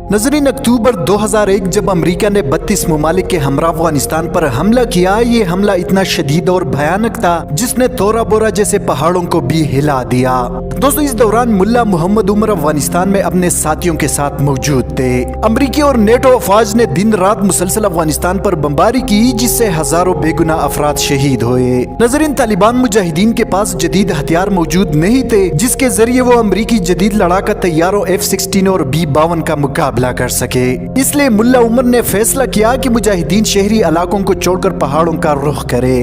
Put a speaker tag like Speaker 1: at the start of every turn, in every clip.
Speaker 1: नजरीन, अक्टूबर 2001 जब अमेरिका ने 32 ममालिक के हमरा अफगानिस्तान पर हमला किया, ये हमला इतना शदीद और भयानक था जिसने तोरा बोरा जैसे पहाड़ों को भी हिला दिया। दोस्तों, इस दौरान मुल्ला मोहम्मद उमर अफगानिस्तान में अपने साथियों के साथ मौजूद थे। अमरीकी और नेटो अफवाज ने दिन रात मुसलसल अफगानिस्तान पर बमबारी की, जिससे हजारों बेगुनाह अफराद शहीद हुए। नजरीन, तालिबान मुजाहिदीन के पास जदीद हथियार मौजूद नहीं थे जिसके जरिए वो अमरीकी जदीद लड़ाका तैयारों F-16 और B-52 का मुकाबला कर सके। इसलिए मुल्ला उमर ने फैसला किया कि मुजाहिदीन शहरी इलाकों को छोड़कर पहाड़ों का रुख करे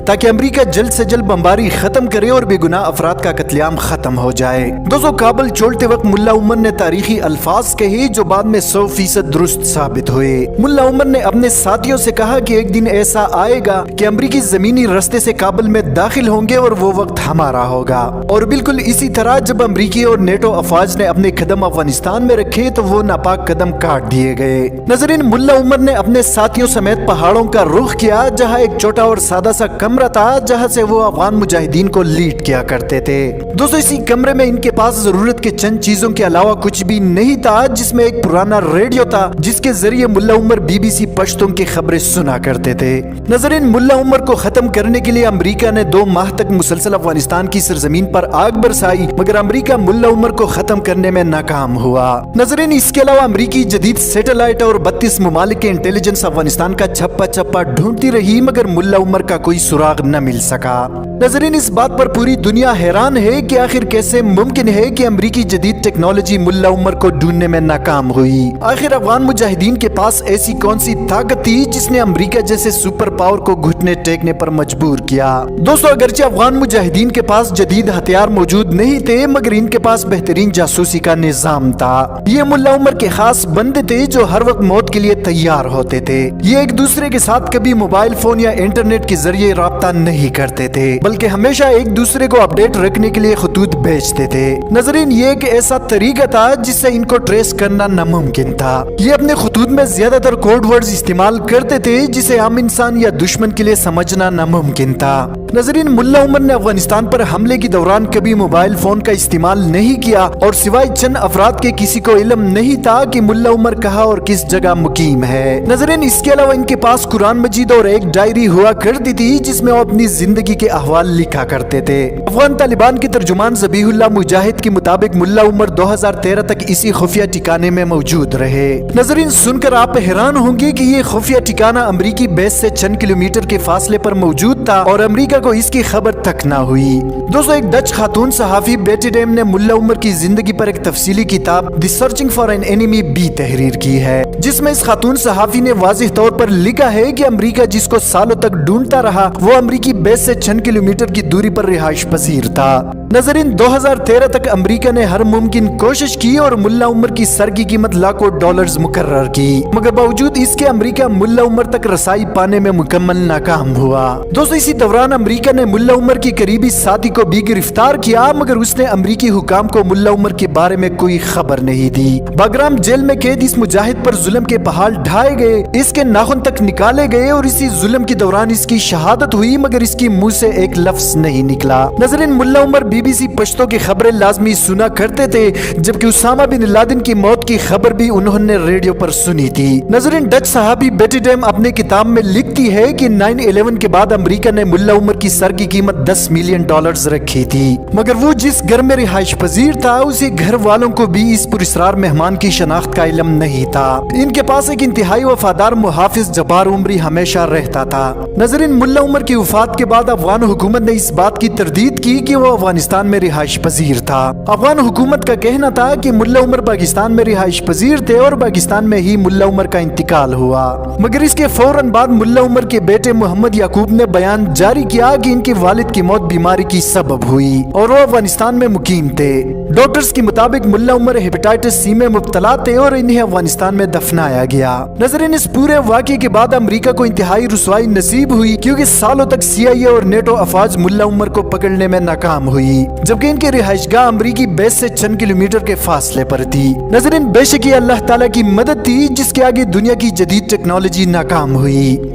Speaker 1: ताकि अमेरिका जल्द से जल्द बमबारी खत्म करे और बेगुनाह अफराद का कत्लेआम खत्म हो जाए। दोस्तों, काबुल छोड़ते वक्त मुल्ला उमर ने तारीखी अल्फाज कहे जो बाद में 100% दुरुस्त साबित हुए। मुल्ला उमर ने अपने साथियों से कहा कि एक दिन ऐसा आएगा कि अमरीकी जमीनी रास्ते से काबुल में दाखिल होंगे और वो वक्त हमारा होगा। और बिल्कुल इसी तरह जब अमरीकी और नेटो अफवाज ने अपने कदम अफगानिस्तान में रखे तो वो नापाक कदम काट दिए गए। नजरीन, मुल्ला उमर ने अपने साथियों समेत पहाड़ों का रुख किया, जहाँ एक छोटा और सादा सा कमरा था जहां से वो अफगान मुजाहिदीन को लीड किया करते थे। दोस्तों, इसी कमरे में इनके पास जरूरत के चंद चीजों के अलावा कुछ भी नहीं था, जिसमें एक पुराना रेडियो था जिसके जरिए मुल्ला उमर BBC पश्तून की खबरें सुना करते थे। नजरीन, मुल्ला उमर को खत्म करने के लिए अमेरिका ने 2 माह तक मुसलसल अफगानिस्तान की सरजमीन पर आग बरसाई, मगर अमेरिका मुल्ला उमर को खत्म करने में नाकाम हुआ। नजरीन, इसके अलावा अमेरिकी जदीद सैटेलाइट और 32 ममालिक के इंटेलिजेंस अफगानिस्तान का छप्पा छप्पा ढूंढती रही, मगर मुल्ला उमर का कोई सुराग न मिल सका। नजरीन, इस बात पर पूरी दुनिया हैरान है कि आखिर कैसे मुमकिन है कि अमरीकी जदीद टेक्नोलॉजी मुल्ला उमर को ढूंढने में नाकाम हुई। आखिर अफगान मुजाहिदीन के पास ऐसी कौन सी ताकत थी जिसने अमरीका जैसे सुपर पावर को घुटने टेकने पर मजबूर किया। दोस्तों, अगरचे अफगान मुजाहिदीन के पास जदीद हथियार मौजूद नहीं थे, मगर इनके पास बेहतरीन जासूसी का निजाम था। ये मुल्ला उमर के खास बंदे थे जो हर वक्त मौत के लिए तैयार होते थे। ये एक दूसरे के साथ कभी मोबाइल फोन या इंटरनेट के जरिए राब्ता नहीं करते थे, बल्कि हमेशा एक दूसरे को अपडेट रखने के लिए खतूत भेजते थे। नजरीन, ये एक ऐसा तरीका था जिससे इनको ट्रेस करना नामुमकिन था। ये अपने खतूत में ज्यादातर कोड वर्ड्स इस्तेमाल करते थे जिसे आम इंसान या दुश्मन के लिए समझना नामुमकिन था। नजरीन, मुल्ला उमर ने अफगानिस्तान पर हमले के दौरान कभी मोबाइल फोन का इस्तेमाल नहीं किया और सिवाय चंद अफराद के किसी को इल्म नहीं था कि मुल्ला उमर कहाँ और किस जगह मुकीम है। नजरीन, इसके अलावा इनके पास कुरान मजीद और एक डायरी हुआ करती थी जिसमें वो अपनी जिंदगी के अहवाल लिखा करते थे। अफगान तालिबान के तर्जुमान ज़बीहुल्लाह मुजाहिद के मुताबिक मुल्ला उमर 2013 तक इसी खुफिया ठिकाने में मौजूद रहे। नजरीन, सुनकर आप हैरान होंगे कि ये खुफिया ठिकाना अमरीकी बेस से चंद किलोमीटर के फासले पर मौजूद था और अमरीका को इसकी खबर तक न हुई। दोस्तों, एक डच खातून सहाफी बेटी डेम ने मुल्ला उमर की जिंदगी पर एक तफसीली किताब the searching for an enemy भी तहरीर की है, जिसमें इस खातून सहाफी ने वाज़ेह तौर पर लिखा है कि अमरीका जिसको सालों तक ढूंढता रहा वो अमरीकी बेस से 6 किलोमीटर की दूरी पर रिहाइश पजीर था। नजरीन, 2013 तक अमेरिका ने हर मुमकिन कोशिश की और मुल्ला उमर की सर की कीमत लाखों डॉलर्स मुकर्रर की, मगर बावजूद इसके अमेरिका मुल्ला उमर तक रसाई पाने में मुकम्मल नाकाम हुआ। दोस्तों, इसी दौरान अमेरिका ने मुल्ला उमर की करीबी साथी को भी गिरफ्तार किया, मगर उसने अमेरिकी हुकाम को मुल्ला उमर के बारे में कोई खबर नहीं दी। बागराम जेल में कैद इस मुजाहिद पर जुल्म के पहाड़ ढाए गए, इसके नाखून तक निकाले गए और इसी जुल्म के दौरान इसकी शहादत हुई, मगर इसकी मुंह से एक लफ्ज नहीं निकला। नजरीन, मुल्ला उमर BBC पश्तो की खबरें लाजमी सुना करते थे, जबकि उसामा बिन लादेन की मौत की खबर भी उन्होंने रेडियो पर सुनी थी। नजरीन, डच सहाबी बेटी डेम अपने किताब में लिखती है कि 9/11 के बाद अमेरिका ने मुल्ला उमर की सर की कीमत $10 मिलियन रखी थी, मगर वो जिस घर में रिहाइश पजीर था उसी घर वालों को भी इस पुरस्रार मेहमान की शनाख्त का इल्म नहीं था। इनके पास एक इंतहाई वफादार मुहाफिज जब्बार उमरी हमेशा रहता था। नजरीन, मुल्ला उमर की वफात के बाद अफगान हुकूमत ने इस बात की तरदीद की कि वो अफगानिस्तान में रिहाइश पजीर था। अफगान हुकूमत का कहना था कि मुल्ला उमर पाकिस्तान में रिहाइश पजीर थे और पाकिस्तान में ही मुल्ला उमर का इंतकाल हुआ, मगर इसके फौरन बाद मुल्ला उमर के बेटे मोहम्मद याकूब ने बयान जारी किया कि इनके वालिद की मौत बीमारी की सबब हुई और वो अफगानिस्तान में मुकीम थे। डॉक्टर्स के मुताबिक मुल्ला उमर हेपेटाइटिस C में मुब्तला थे और इन्हें अफगानिस्तान में दफनाया गया। नजरीन, इस पूरे वाक़े के बाद अमेरिका को इंतहाई रुसवाई नसीब हुई, क्योंकि सालों तक CIA और नेटो अफवाज मुल्ला उमर को पकड़ने में नाकाम हुई, जबकि इनकी रिहाइशगाह अमरीकी बेस से 6 किलोमीटर के फासले पर थी। नजरीन, बेशक ये अल्लाह ताला की मदद थी जिसके आगे दुनिया की जदीद टेक्नोलॉजी नाकाम हुई।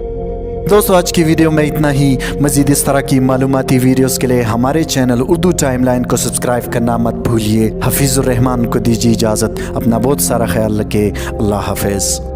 Speaker 1: दोस्तों आज की वीडियो में इतना ही। मजीद इस तरह की मालूमाती वीडियोस के लिए हमारे चैनल उर्दू टाइमलाइन को सब्सक्राइब करना मत भूलिए। हफीजुर रहमान को दीजिए इजाज़त। अपना बहुत सारा ख्याल रखें। अल्लाह हाफिज़।